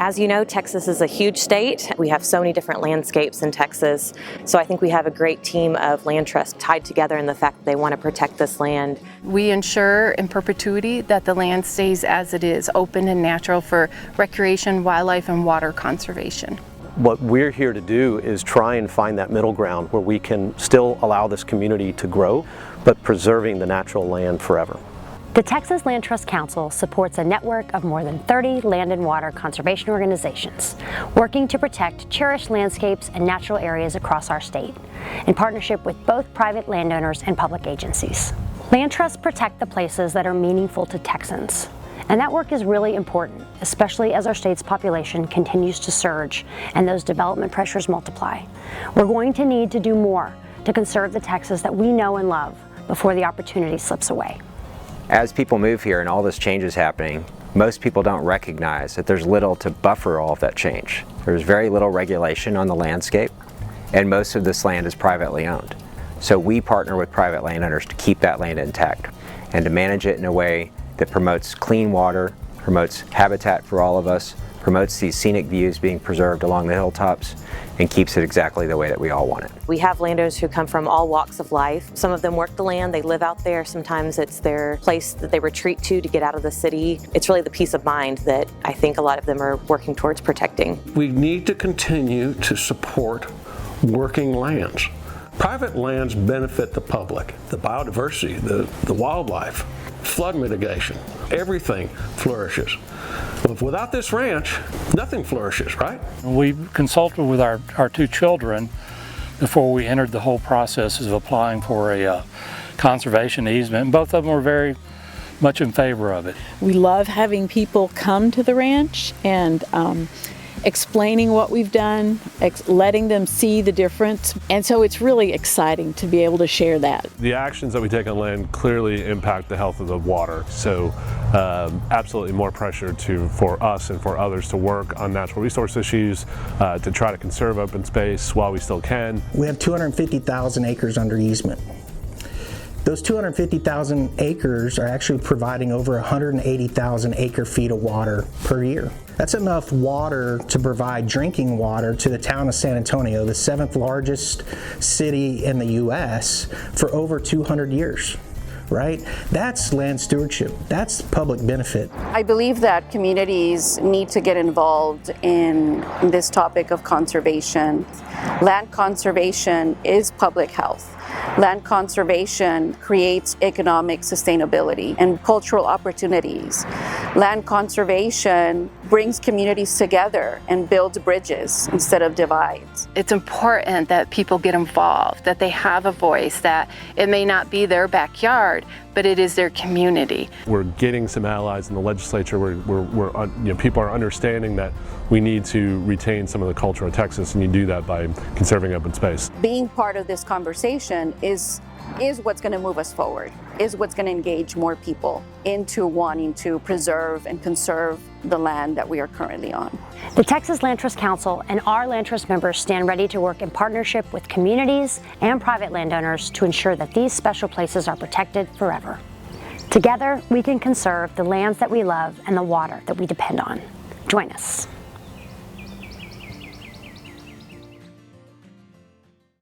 As you know, Texas is a huge state. We have so many different landscapes in Texas. So I think we have a great team of land trusts tied together in the fact that they want to protect this land. We ensure in perpetuity that the land stays as it is, open and natural for recreation, wildlife, and water conservation. What we're here to do is try and find that middle ground where we can still allow this community to grow, but preserving the natural land forever. The Texas Land Trust Council supports a network of more than 30 land and water conservation organizations working to protect cherished landscapes and natural areas across our state, in partnership with both private landowners and public agencies. Land trusts protect the places that are meaningful to Texans, and that work is really important, especially as our state's population continues to surge and those development pressures multiply. We're going to need to do more to conserve the Texas that we know and love before the opportunity slips away. As people move here and all this change is happening, most people don't recognize that there's little to buffer all of that change. There's very little regulation on the landscape, and most of this land is privately owned. So we partner with private landowners to keep that land intact and to manage it in a way that promotes clean water, promotes habitat for all of us, promotes these scenic views being preserved along the hilltops, and keeps it exactly the way that we all want it. We have landowners who come from all walks of life. Some of them work the land, they live out there. Sometimes it's their place that they retreat to get out of the city. It's really the peace of mind that I think a lot of them are working towards protecting. We need to continue to support working lands. Private lands benefit the public, the biodiversity, the wildlife, flood mitigation, everything flourishes. Without this ranch, nothing flourishes, right? We consulted with our two children before we entered the whole process of applying for a conservation easement, and both of them were very much in favor of it. We love having people come to the ranch and explaining what we've done, letting them see the difference, and so it's really exciting to be able to share that. The actions that we take on land clearly impact the health of the water, so absolutely more pressure for us and for others to work on natural resource issues, to try to conserve open space while we still can. We have 250,000 acres under easement. Those 250,000 acres are actually providing over 180,000 acre feet of water per year. That's enough water to provide drinking water to the town of San Antonio, the 7th largest city in the U.S., for over 200 years. Right? That's land stewardship. That's public benefit. I believe that communities need to get involved in this topic of conservation. Land conservation is public health. Land conservation creates economic sustainability and cultural opportunities. Land conservation brings communities together and builds bridges instead of divides. It's important that people get involved, that they have a voice, that it may not be their backyard, but it is their community. We're getting some allies in the legislature where people are understanding that we need to retain some of the culture of Texas, and you do that by conserving open space. Being part of this conversation is what's going to move us forward, is what's going to engage more people into wanting to preserve and conserve the land that we are currently on. The Texas Land Trust Council and our Land Trust members stand ready to work in partnership with communities and private landowners to ensure that these special places are protected forever. Together, we can conserve the lands that we love and the water that we depend on. Join us.